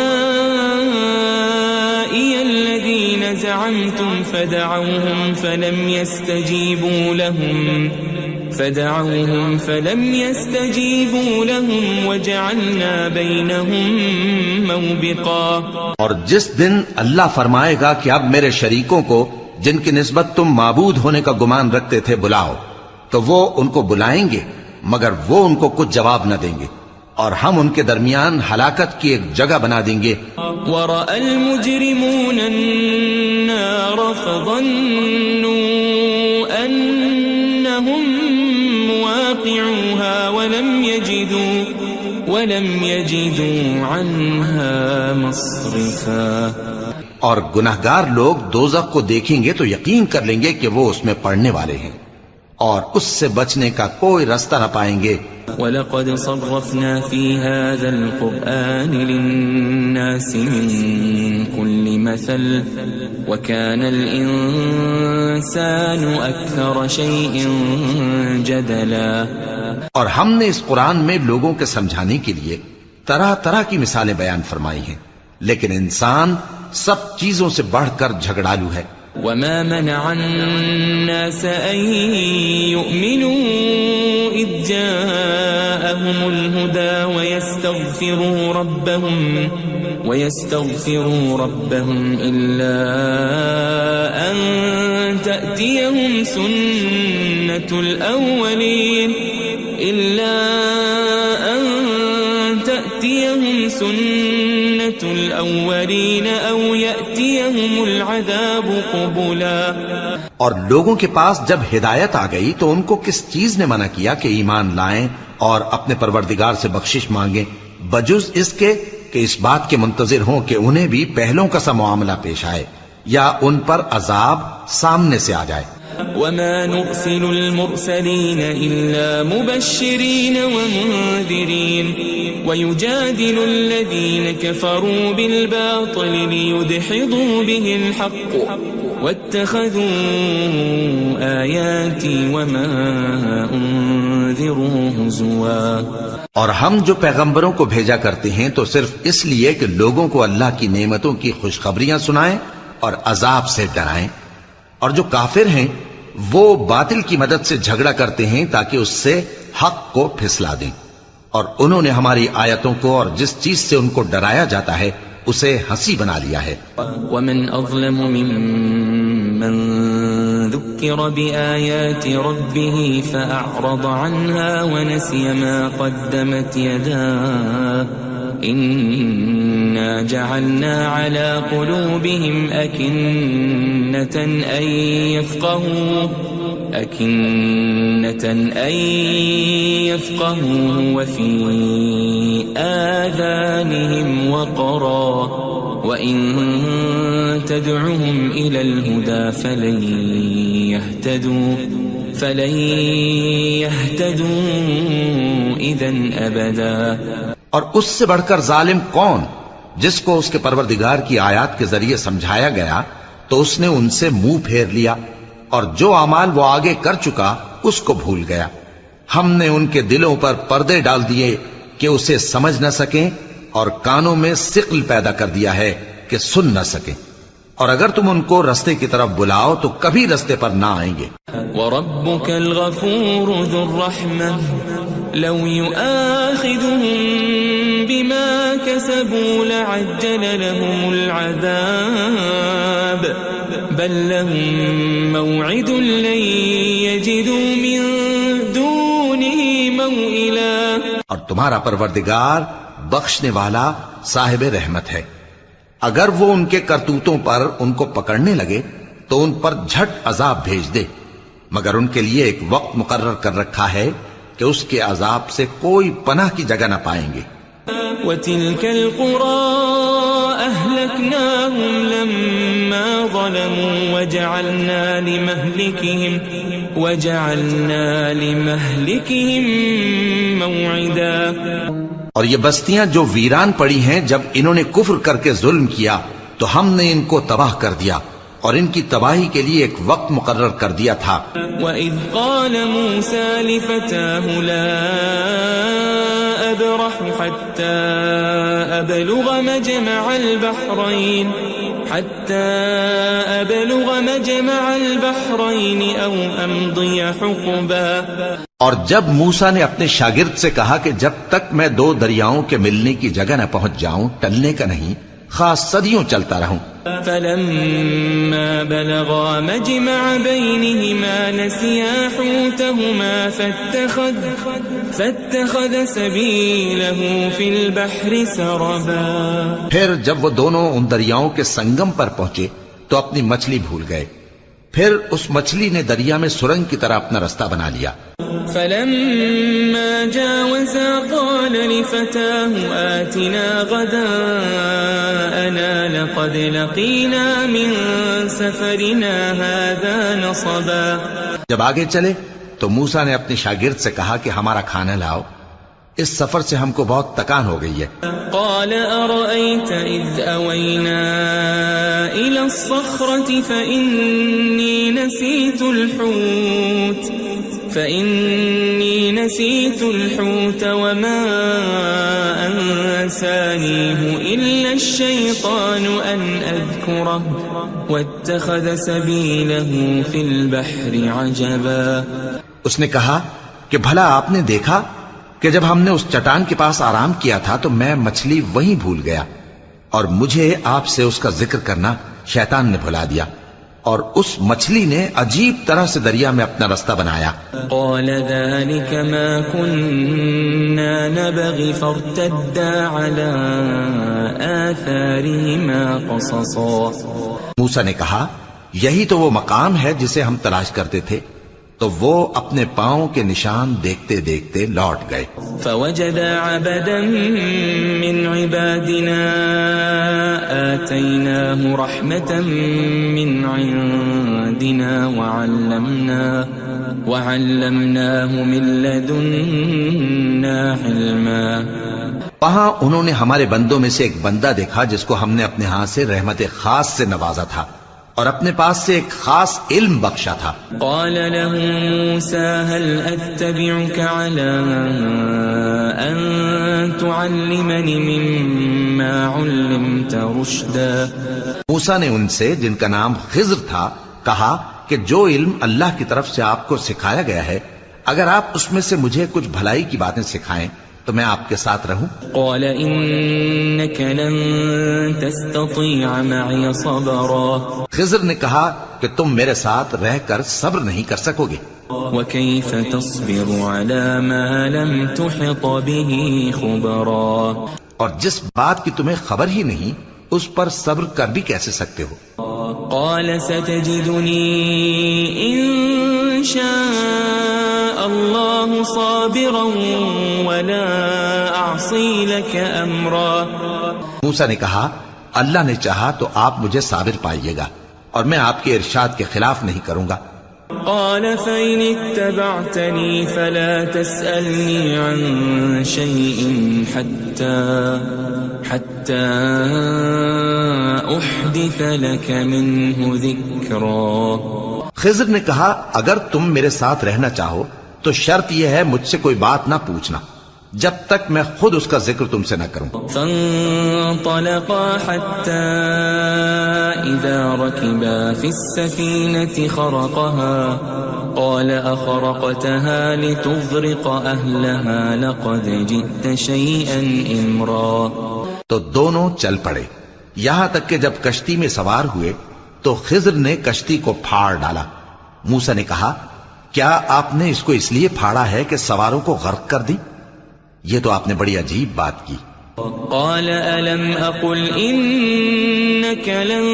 الَّذِينَ زَعَمْتُمْ فَدَعَوْهُمْ فَلَمْ يَسْتَجِيبُوا لَهُمْ وَجَعَلْنَا بَيْنَهُمْ مَوْبِقًا. اور جس دن اللہ فرمائے گا کہ اب میرے شریکوں کو جن کی نسبت تم معبود ہونے کا گمان رکھتے تھے بلاؤ، تو وہ ان کو بلائیں گے مگر وہ ان کو کچھ جواب نہ دیں گے، اور ہم ان کے درمیان ہلاکت کی ایک جگہ بنا دیں گے. وَرَأَى الْمُجْرِمُونَ النَّارَ فَظَنُّوا أَنَّهُمْ مُوَاقِعُوهَا وَلَمْ يَجِدُوا عَنْهَا مَصْرِفًا. اور گناہگار لوگ دوزخ کو دیکھیں گے تو یقین کر لیں گے کہ وہ اس میں پڑنے والے ہیں اور اس سے بچنے کا کوئی راستہ نہ پائیں گے. وَلَقَدْ صَرَّفْنَا فِي هَذَا الْقُرْآنِ لِلنَّاسِ مِنْ كُلِّ مَثَلٍ وَكَانَ الْإِنسَانُ أَكْثَرَ شَيْءٍ جَدَلًا. اور ہم نے اس قرآن میں لوگوں کے سمجھانے کے لیے طرح طرح کی مثالیں بیان فرمائی ہیں، لیکن انسان سب چیزوں سے بڑھ کر جھگڑالو ہے. وما منع الناس أن يؤمنوا إذ جاءهم الهدى ويستغفروا ربهم إلا أن تأتيهم سنة الأولين أو يأتيهم العذاب قبلا. اور لوگوں کے پاس جب ہدایت آ گئی تو ان کو کس چیز نے منع کیا کہ ایمان لائیں اور اپنے پروردگار سے بخشش مانگیں بجز اس کے کہ اس بات کے منتظر ہوں کہ انہیں بھی پہلوں کا سا معاملہ پیش آئے یا ان پر عذاب سامنے سے آ جائے. وما نرسل المرسلين إلا مبشرين ومنذرين ويجادل الذين كفروا بالباطل ليدحضوا به الحق واتخذوا آياتي وما أنذروا هزوا. اور ہم جو پیغمبروں کو بھیجا کرتے ہیں تو صرف اس لیے کہ لوگوں کو اللہ کی نعمتوں کی خوشخبریاں سنائیں اور عذاب سے ڈرائیں. اور جو کافر ہیں وہ باطل کی مدد سے جھگڑا کرتے ہیں تاکہ اس سے حق کو پھسلا دیں. اور انہوں نے ہماری آیتوں کو اور جس چیز سے ان کو ڈرایا جاتا ہے اسے ہنسی بنا لیا ہے. ومن اظلم ممن ذکر بآیات ربه فأعرض عنها ونسي ما قدمت يداه إنا جعلنا على قلوبهم أكنة أن يفقهوا وفي آذانهم وقرا وإن تدعهم إلى الهدى فلن يهتدوا إذن أبدا. اور اس سے بڑھ کر ظالم کون جس کو اس کے پروردگار کی آیات کے ذریعے سمجھایا گیا تو اس نے ان سے منہ پھیر لیا اور جو اعمال وہ آگے کر چکا اس کو بھول گیا. ہم نے ان کے دلوں پر پردے ڈال دیے کہ اسے سمجھ نہ سکیں اور کانوں میں ثقل پیدا کر دیا ہے کہ سن نہ سکیں. اور اگر تم ان کو رستے کی طرف بلاؤ تو کبھی رستے پر نہ آئیں گے. وَرَبُّكَ الْغَفُورُ ذُو الرَّحْمَةِ لَوْ يُؤَاخِذُهُم بِمَا كَسَبُوا لَعَجَّلَ لَهُمُ الْعَذَابَ بَل لَّهُم مَّوْعِدٌ لَّن يَجِدُوا مِن دُونِهِ مَوْئِلًا. اور تمہارا پروردگار بخشنے والا صاحب رحمت ہے. اگر وہ ان کے کرتوتوں پر ان کو پکڑنے لگے تو ان پر جھٹ عذاب بھیج دے مگر ان کے لیے ایک وقت مقرر کر رکھا ہے کہ اس کے عذاب سے کوئی پناہ کی جگہ نہ پائیں گے. وَتِلْكَ الْقُرَىٰ أَهْلَكْنَاهُمْ لَمَّا ظَلَمُوا وَجَعَلْنَا لِمَهْلِكِهِمْ مَوْعِدًا. اور یہ بستیاں جو ویران پڑی ہیں جب انہوں نے کفر کر کے ظلم کیا تو ہم نے ان کو تباہ کر دیا اور ان کی تباہی کے لیے ایک وقت مقرر کر دیا تھا. وَإِذْ قَالَ مُوسَى لِفَتَاهُ لَا أَبْرَحُ حَتَّى أَبْلُغَ مَجْمَعَ الْبَحْرَيْنِ أَوْ أَمْضِيَ حُقُبًا. اور جب موسیٰ نے اپنے شاگرد سے کہا کہ جب تک میں دو دریاؤں کے ملنے کی جگہ نہ پہنچ جاؤں ٹلنے کا نہیں خاص صدیوں چلتا رہوں. فَلَمَّا بَلَغَا مَجْمَعَ بَيْنِهِمَا نَسِيَا حُوتَهُمَا فَاتَّخَذَ سَبِيلَهُ فِي الْبَحْرِ سَرَبًا. پھر جب وہ دونوں ان دریاؤں کے سنگم پر پہنچے تو اپنی مچھلی بھول گئے. پھر اس مچھلی نے دریا میں سرنگ کی طرح اپنا رستہ بنا لیا. فَلَمَّا جَاوَزَا قَالَ لِفَتَاهُ آتِنَا غَدَاءَنَا لَقَدْ لَقِينَا مِن سَفَرِنَا هَذَا نَصَبًا. جب آگے چلے تو موسیٰ نے اپنے شاگرد سے کہا کہ ہمارا کھانا لاؤ اس سفر سے ہم کو بہت تکان ہو گئی ہے. قال أرأيت إذ أوينا إلى الصخرة فإني نسيت الحوت فإني نسيت الحوت وما أنسانيه إلا الشيطان أن أذكره واتخذ سبيله في البحر عجبا. اس نے کہا کہ بھلا آپ نے دیکھا کہ جب ہم نے اس چٹان کے پاس آرام کیا تھا تو میں مچھلی وہیں بھول گیا اور مجھے آپ سے اس کا ذکر کرنا شیطان نے بھلا دیا اور اس مچھلی نے عجیب طرح سے دریا میں اپنا رستہ بنایا. قال ذلك ما كنا نبغي فارتدا على آثارهما قصصا. موسیٰ نے کہا یہی تو وہ مقام ہے جسے ہم تلاش کرتے تھے. تو وہ اپنے پاؤں کے نشان دیکھتے دیکھتے لوٹ گئے. فوجد عبدا من عبادنا آتيناه رحمة من عندنا وعلمناه من لدنا علما. وہاں انہوں نے ہمارے بندوں میں سے ایک بندہ دیکھا جس کو ہم نے اپنے ہاں سے رحمت خاص سے نوازا تھا اور اپنے پاس سے ایک خاص علم بخشا تھا. قال له موسى هل أتبعك على أن تعلمني مما علمت رشدا. موسیٰ نے ان سے جن کا نام خضر تھا کہا کہ جو علم اللہ کی طرف سے آپ کو سکھایا گیا ہے اگر آپ اس میں سے مجھے کچھ بھلائی کی باتیں سکھائیں تو میں آپ کے ساتھ رہوں. قال إنك لن تستطيع معي صبرا. خضر نے کہا کہ تم میرے ساتھ رہ کر صبر نہیں کر سکو گے. وكيف تصبر على ما لم تحط به خبرا. اور جس بات کی تمہیں خبر ہی نہیں اس پر صبر کر بھی کیسے سکتے ہو. قال ستجدني إن شاء الله صابرا ولا أعصي لك أمرا. موسیٰ نے کہا اللہ نے چاہا تو آپ مجھے صابر پائیے گا اور میں آپ کے ارشاد کے خلاف نہیں کروں گا. قال فإن اتبعتني فلا تسألني عن شيء حتى أحدث لك منه ذكرا. خضر نے کہا اگر تم میرے ساتھ رہنا چاہو تو شرط یہ ہے مجھ سے کوئی بات نہ پوچھنا جب تک میں خود اس کا ذکر تم سے نہ کروں. فانطلقا حتى إذا ركبا في السفينة خرقها قال أخرقتها لتغرق أهلها لقد جئت شيئا إمرا. تو دونوں چل پڑے یہاں تک کہ جب کشتی میں سوار ہوئے تو خضر نے کشتی کو پھاڑ ڈالا. موسیٰ نے کہا کیا آپ نے اس کو اس لیے پھاڑا ہے کہ سواروں کو غرق کر دی؟ یہ تو آپ نے بڑی عجیب بات کی. قال ألم أقل إنك لن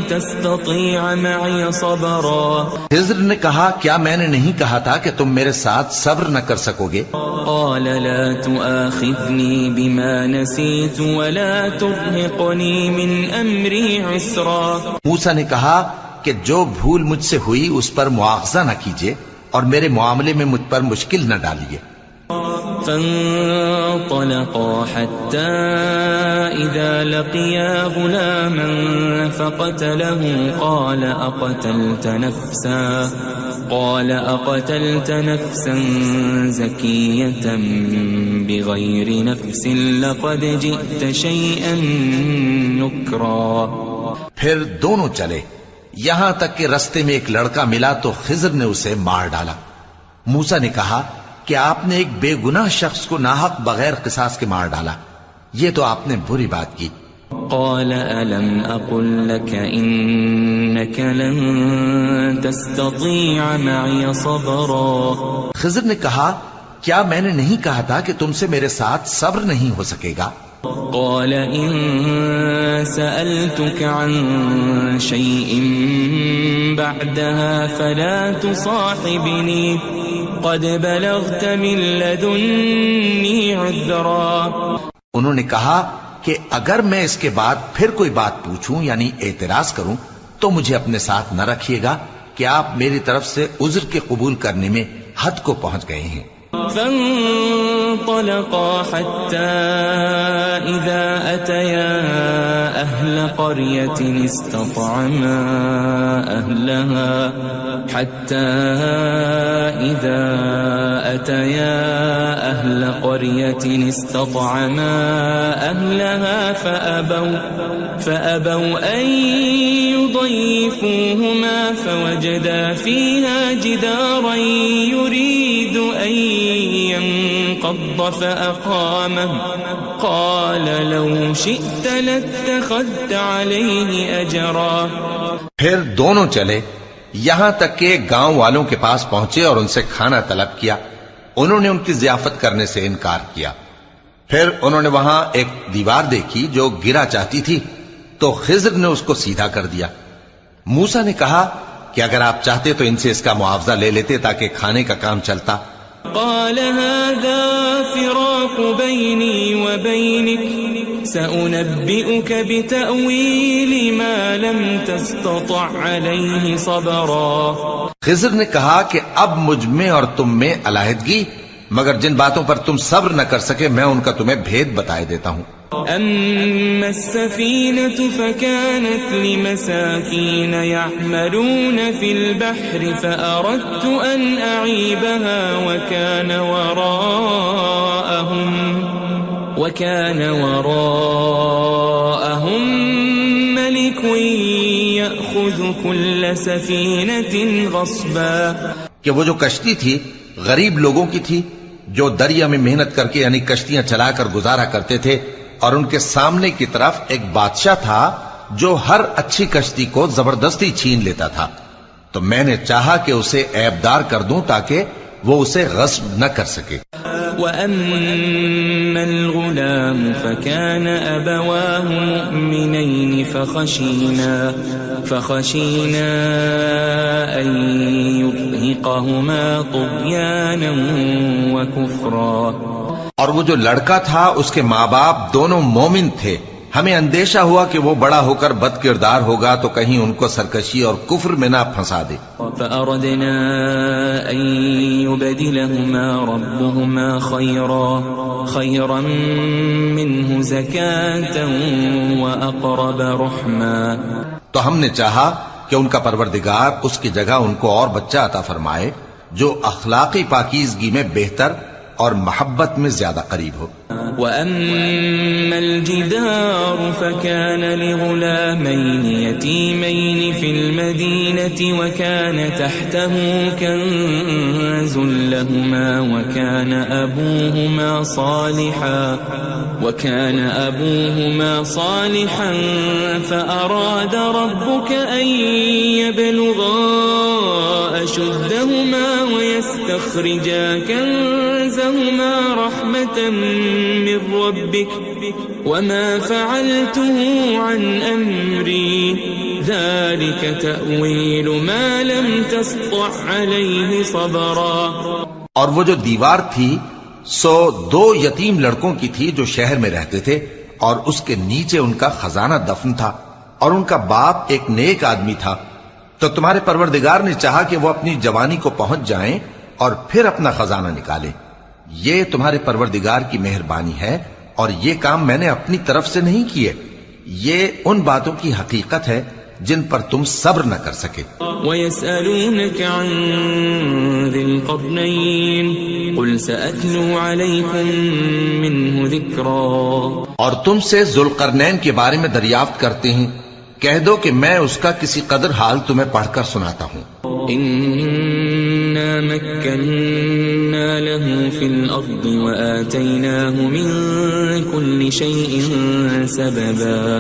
تستطيع معي صبرا. خضر نے کہا کیا میں نے نہیں کہا تھا کہ تم میرے ساتھ صبر نہ کر سکو گے؟ قال لا تؤاخذني بما نسيت ولا ترهقني من أمري عسرا. موسیٰ نے کہا کہ جو بھول مجھ سے ہوئی اس پر مواخذہ نہ کیجیے اور میرے معاملے میں مجھ پر مشکل نہ ڈالیے. فانطلقا حتى إذا لقيا غلاما فقتله قال أقتلت نفسا زكية بغير نفس لقد جئت شيئا نكرا. پھر دونوں چلے یہاں تک کہ رستے میں ایک لڑکا ملا تو خضر نے اسے مار ڈالا. موسیٰ نے کہا کہ آپ نے ایک بے گناہ شخص کو ناحق بغیر قصاص کے مار ڈالا یہ تو آپ نے بری بات کی. قال ألم أقل لك إنك لن تستطيع معي صبرا. خضر نے کہا کیا میں نے نہیں کہا تھا کہ تم سے میرے ساتھ صبر نہیں ہو سکے گا؟ قال إن سألتك عن شيء بعدها فلا تصاحبني قد بلغت من لدني عذرا. انہوں نے کہا کہ اگر میں اس کے بعد پھر کوئی بات پوچھوں یعنی اعتراض کروں تو مجھے اپنے ساتھ نہ رکھیے گا کہ آپ میری طرف سے عذر کے قبول کرنے میں حد کو پہنچ گئے ہیں. فانطلقا حتى إذا أتيا أهل قرية استطعما أهلها فأبوا أن يضيفوهما فوجدا فيها جدارا يريد أن ينقض فأقامه قال لو شئت لاتخذت عليه أجرا. پھر دونوں چلے یہاں تک کہ گاؤں والوں کے پاس پہنچے اور ان سے کھانا طلب کیا. انہوں نے ان کی ضیافت کرنے سے انکار کیا. پھر انہوں نے وہاں ایک دیوار دیکھی جو گرا چاہتی تھی تو خضر نے اس کو سیدھا کر دیا. موسیٰ نے کہا کہ اگر آپ چاہتے تو ان سے اس کا معاوضہ لے لیتے تاکہ کھانے کا کام چلتا. قال هذا فراق بيني وبينك سأنبئك بتأويل ما لم تستطع عليه صبرا. خضر نے کہا کہ اب مجھ میں اور تم میں علیحدگی، مگر جن باتوں پر تم صبر نہ کر سکے میں ان کا تمہیں بھید بتائے دیتا ہوں. أما السفينة فكانت لمساكين يعملون في البحر فأردت أن أعيبها وكان وراءهم ملك يأخذ كل سفينة غصبا. کہ وہ جو کشتی تھی غریب لوگوں کی تھی جو دریا میں محنت کر کے یعنی کشتیاں چلا کر گزارا کرتے تھے، اور ان کے سامنے کی طرف ایک بادشاہ تھا جو ہر اچھی کشتی کو زبردستی چھین لیتا تھا. تو میں نے چاہا کہ اسے عیبدار کر دوں تاکہ وہ اسے غصب نہ کر سکے. وَأَمَّا الْغُلَامُ فَكَانَ أَبَوَاهُ مُؤْمِنَيْنِ فَخَشِينَا أَن يُرْهِقَهُمَا طُغْيَانًا وَكُفْرًا. اور وہ جو لڑکا تھا اس کے ماں باپ دونوں مومن تھے، ہمیں اندیشہ ہوا کہ وہ بڑا ہو کر بد کردار ہوگا تو کہیں ان کو سرکشی اور کفر میں نہ پھنسا دے. فأردنا أن يبدلهما ربهما خيرا منه زكاة وأقرب رحما. تو ہم نے چاہا کہ ان کا پروردگار اس کی جگہ ان کو اور بچہ عطا فرمائے جو اخلاقی پاکیزگی میں بہتر اور محبت میں زیادہ قریب ہو. وَأَمَّا الْجِدَارُ فَكَانَ لِغُلَامَيْنِ يَتِيمَيْنِ فِي الْمَدِينَةِ وَكَانَ تَحْتَهُ كَنْزٌ لَهُمَا وَكَانَ أَبُوهُمَا صَالِحًا فَأَرَادَ رَبُّكَ أَن يَبْلُغَا أَشُدَّهُمَا وَيَسْتَخْرِجَا كَنزَهُمَا رَحْمَةً من ربك وما فعلته عن أمري ذلك تأويل ما لم تسطع عليه صبرا. اور وہ جو دیوار تھی سو دو یتیم لڑکوں کی تھی جو شہر میں رہتے تھے اور اس کے نیچے ان کا خزانہ دفن تھا اور ان کا باپ ایک نیک آدمی تھا. تو تمہارے پروردگار نے چاہا کہ وہ اپنی جوانی کو پہنچ جائیں اور پھر اپنا خزانہ نکالیں. یہ تمہارے پروردگار کی مہربانی ہے اور یہ کام میں نے اپنی طرف سے نہیں کیے. یہ ان باتوں کی حقیقت ہے جن پر تم صبر نہ کر سکے. وَيَسْأَلُونَكَ عَنْ ذِي الْقَرْنَيْنِ قُلْ سَأَتْلُو عَلَيْكُمْ مِنْهُ ذِكْرًا. اور تم سے ذوالقرنین کے بارے میں دریافت کرتے ہیں، کہہ دو کہ میں اس کا کسی قدر حال تمہیں پڑھ کر سناتا ہوں. إِنَّا مَكَّنَّا لَهُ فِي الْأَرْضِ وَآتَيْنَاهُ مِن كُلِّ شَيْءٍ سَبَبًا.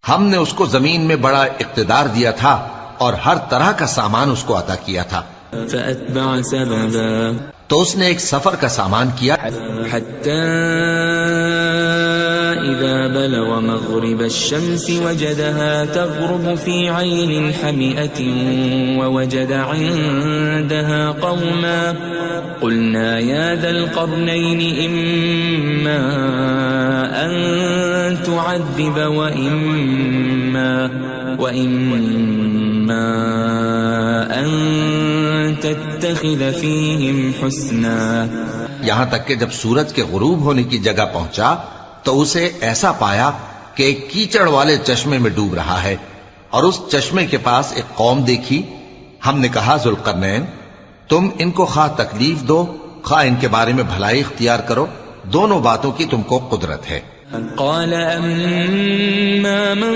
ہم نے اس کو زمین میں بڑا اقتدار دیا تھا اور ہر طرح کا سامان اس کو عطا کیا تھا. فَأَتْبَعَ سَبَبًا. تو اس نے ایک سفر کا سامان کیا حتى إذا بلغ مغرب الشمس وجدها تغرب في عين حمئة ووجد عندها قوما قلنا يا ذا القرنين إما أن تعذب وإما أن تتخذ فيهم حسنا. یہاں تک کہ جب سورج کے غروب ہونے کی جگہ پہنچا تو اسے ایسا پایا کہ ایک کیچڑ والے چشمے میں ڈوب رہا ہے، اور اس چشمے کے پاس ایک قوم دیکھی۔ ہم نے کہا ذوالقرنین، تم ان کو خواہ تکلیف دو خواہ ان کے بارے میں بھلائی اختیار کرو، دونوں باتوں کی تم کو قدرت ہے۔ قال أما من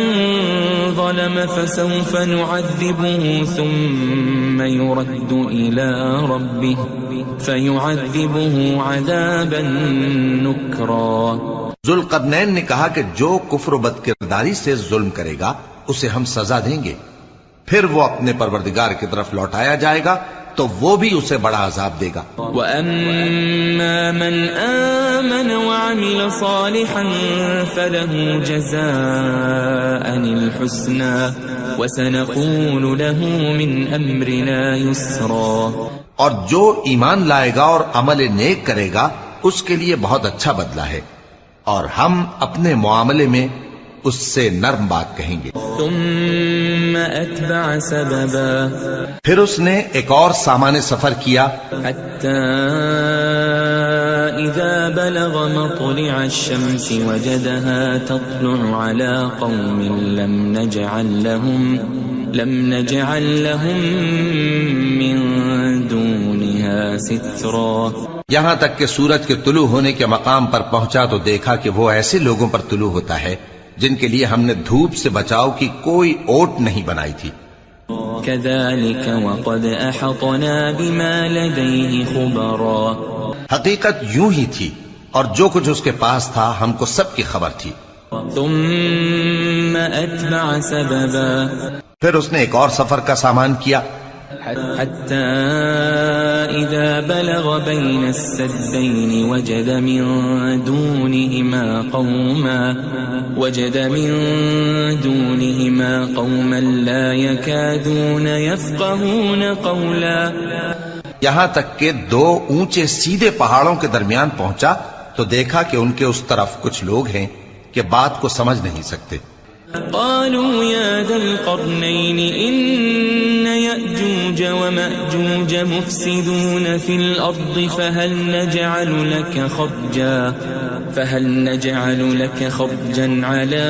ظلم فسوف نعذبه ثم يرد إلى ربه فيعذبه عذابا نكرا۔ ذوالقرنین نے کہا کہ جو کفر و بد کرداری سے ظلم کرے گا اسے ہم سزا دیں گے، پھر وہ اپنے پروردگار کی طرف لوٹایا جائے گا تو وہ بھی اسے بڑا عذاب دے گا۔ وَأَمَّا مَنْ آمَنَ وَعَمِلَ صَالِحًا فَلَهُ جَزَاءً الْحُسْنَى وَسَنَقُولُ لَهُ مِنْ أَمْرِنَا يُسْرًا۔ اور جو ایمان لائے گا اور عمل نیک کرے گا اس کے لیے بہت اچھا بدلہ ہے، اور ہم اپنے معاملے میں اس سے نرم بات کہیں گے۔ ثم أتبع سببا، پھر اس نے ایک اور سامان سفر کیا، حتى إذا بلغ مطلع الشمس وجدها تطلع على قوم لم نجعل لهم من دونها سترا۔ یہاں تک کہ سورج کے طلوع ہونے کے مقام پر پہنچا تو دیکھا کہ وہ ایسے لوگوں پر طلوع ہوتا ہے جن کے لیے ہم نے دھوپ سے بچاؤ کی کوئی اوٹ نہیں بنائی تھی۔ كذلك وقد أحطنا بما لديه خبرا، حقیقت یوں ہی تھی اور جو کچھ اس کے پاس تھا ہم کو سب کی خبر تھی۔ ثم أتبع سببا، پھر اس نے ایک اور سفر کا سامان کیا، حتى إذا بلغ بين السدين وجد من دونهما قوما لا يكادون يفقهون قولا۔ یہاں تک کہ دو اونچے سیدھے پہاڑوں کے درمیان پہنچا تو دیکھا کہ ان کے اس طرف کچھ لوگ ہیں کہ بات کو سمجھ نہیں سکتے۔ قالوا يا ذا القرنين إن يأجوج ومأجوج مفسدون في الأرض فهل نجعل لك خرجا على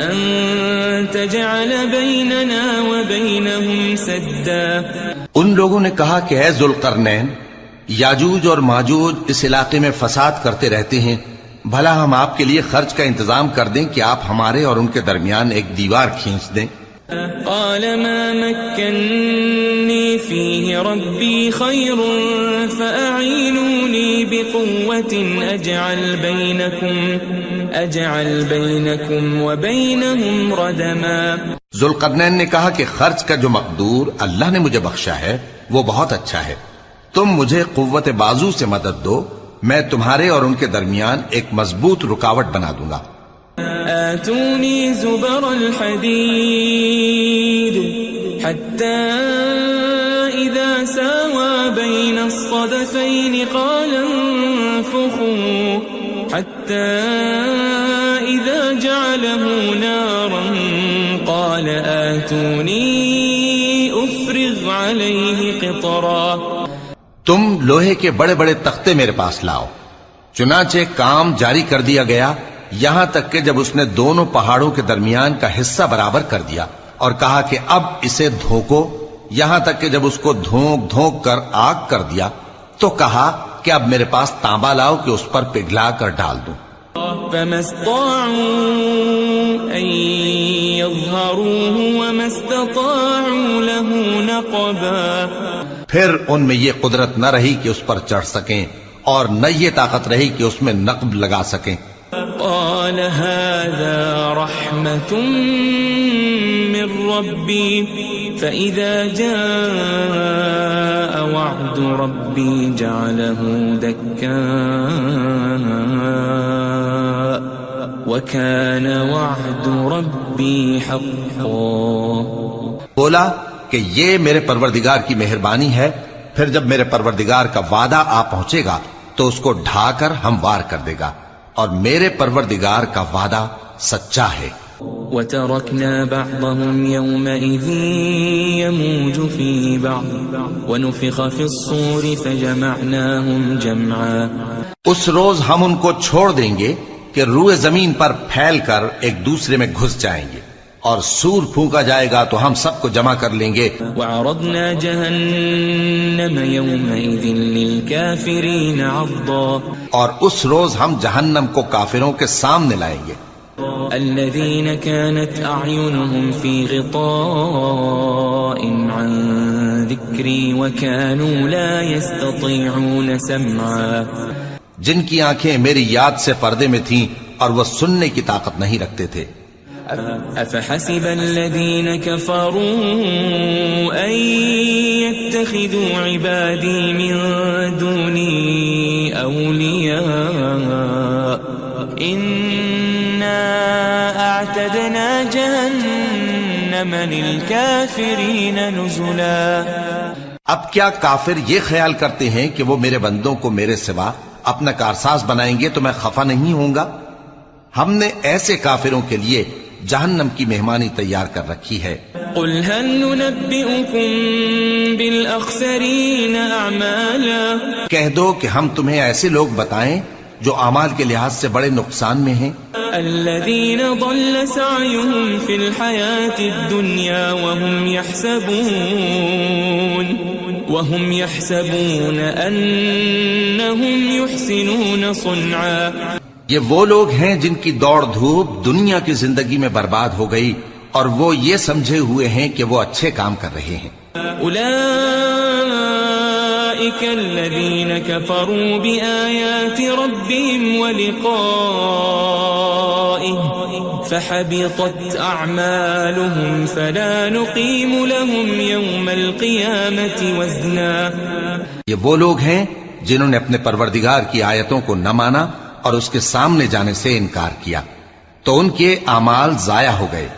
أن تجعل بيننا وبينهم سدا۔ ان لوگوں نے کہا کہ اے ذوالقرنین، یاجوج اور ماجوج اس علاقے میں فساد کرتے رہتے ہیں، بھلا ہم آپ کے لیے خرچ کا انتظام کر دیں کہ آپ ہمارے اور ان کے درمیان ایک دیوار کھینچ دیں۔ قال ما مكنني فيه ربي خير فأعينوني بقوة أجعل بينكم وبينهم ردما۔ ذوالقرنین نے کہا کہ خرچ کا جو مقدور اللہ نے مجھے بخشا ہے وہ بہت اچھا ہے، تم مجھے قوت بازو سے مدد دو، میں تمہارے اور ان کے درمیان ایک مضبوط رکاوٹ بنا دوں گا۔ آتوني زبر الحديد حتى إذا ساوى بين الصدفين قال انفخوا حتى إذا جعله نارا قال آتوني أفرغ عليه قطرا۔ تم لوہے کے بڑے بڑے تختے میرے پاس لاؤ۔ چنانچہ کام جاری کر دیا گیا یہاں تک کہ جب اس نے دونوں پہاڑوں کے درمیان کا حصہ برابر کر دیا اور کہا کہ اب اسے دھوکو، یہاں تک کہ جب اس کو دھونک دھونک کر آگ کر دیا تو کہا کہ اب میرے پاس تانبا لاؤ کہ اس پر پگھلا کر ڈال دوں۔ فما استطاعوا أن يظهروه وما استطاعوا له نقبا۔ پھر ان میں یہ قدرت نہ رہی کہ اس پر چڑھ سکیں اور نہ یہ طاقت رہی کہ اس میں نقب لگا سکیں۔ قال هذا رحمة من ربي فإذا جاء وعد ربي جعله دكاء وكان وعد ربي حقا۔ بولا کہ یہ میرے پروردگار کی مہربانی ہے، پھر جب میرے پروردگار کا وعدہ آ پہنچے گا تو اس کو ڈھا کر ہموار کر دے گا، اور میرے پروردگار کا وعدہ سچا ہے۔ وتركنا بعضهم يومئذ يموج في بعض ونفخ في الصور فجمعناهم جمعا. اس روز ہم ان کو چھوڑ دیں گے کہ روئے زمین پر پھیل کر ایک دوسرے میں گھس جائیں گے، اور سور پھونکا جائے گا تو ہم سب کو جمع کر لیں گے. وعرضنا جهنم يومئذ للكافرين عرضا. اور اس روز ہم جہنم کو کافروں کے سامنے لائیں گے. الذين كانت أعينهم في غطاء عن ذكري وكانوا لا يستطيعون سمعا. جن کی آنکھیں میری یاد سے پردے میں تھیں اور وہ سننے کی طاقت نہیں رکھتے تھے. أفحسب الذين كفروا أن يتخذوا عبادي من دوني أولياء إنا أعتدنا جهنم للكافرين نزلا. اب کیا کافر یہ خیال کرتے ہیں کہ وہ میرے بندوں کو میرے سوا اپنا کارساز بنائیں گے تو میں خفا نہیں ہوں گا؟ ہم نے ایسے کافروں کے لیے جہنم کی مہمانی تیار کر رکھی ہے. قل هل ننبئكم بالأخسرين أعمالا. کہہ دو کہ ہم تمہیں ایسے لوگ بتائیں جو اعمال کے لحاظ سے بڑے نقصان میں ہیں. الذين ضل سعيهم في الحياة الدنيا وهم يحسبون أنهم يحسنون صنعا. یہ وہ لوگ ہیں جن کی دوڑ دھوپ دنیا کی زندگی میں برباد ہو گئی اور وہ یہ سمجھے ہوئے ہیں کہ وہ اچھے کام کر رہے ہیں. أولئك الذين كفروا بآيات ربهم ولقائه فحبطت أعمالهم فلا نقيم لهم يوم القيامة وزنا. یہ وہ لوگ ہیں جنہوں نے اپنے پروردگار کی آیتوں کو نہ مانا اور اس کے سامنے جانے سے انکار کیا تو ان کے اعمال ضائع ہو گئے،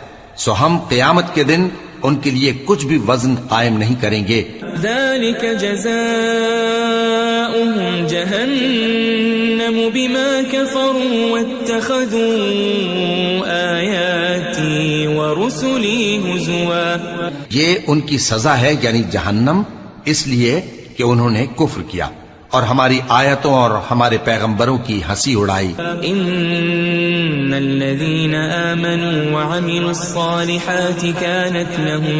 سو ہم قیامت کے دن ان کے لیے کچھ بھی وزن قائم نہیں کریں گے. ذلك جزاؤهم جهنم بما كفروا واتخذوا آياتي ورسلي هزوا. یہ ان کی سزا ہے یعنی جہنم، اس لیے کہ انہوں نے کفر کیا اور ہماری آیتوں اور ہمارے پیغمبروں کی ہنسی اڑائی. ان الذين آمنوا وعملوا الصالحات كانت لهم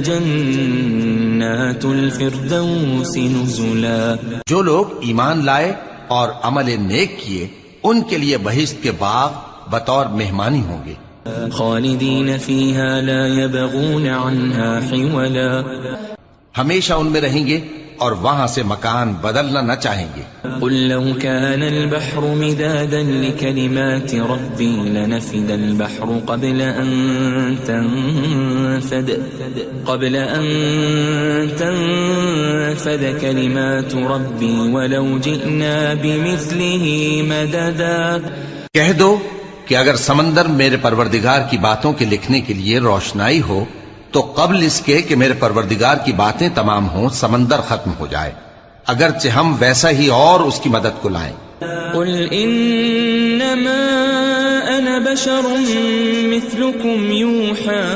جنات الفردوس نزلا. جو لوگ ایمان لائے اور عمل نیک کیے ان کے لیے بہشت کے باغ بطور مہمانی ہوں گے. خالدین فیہا لا یبغون عنہا حولا. ہمیشہ ان میں رہیں گے اور وہاں سے مکان بدلنا نہ چاہیں گے. قل لو كان البحر مدادا لكلمات ربي لنفد البحر قبل أن تنفد كلمات ربي ولو جئنا بمثله مددا. کہہ دو کہ اگر سمندر میرے پروردگار کی باتوں کے لکھنے کے لیے روشنائی ہو تو قبل اس کے کہ میرے پروردگار کی باتیں تمام ہوں سمندر ختم ہو جائے، اگرچہ ہم ویسا ہی اور اس کی مدد کو لائیں. قل انما انا بشر مثلكم يوحى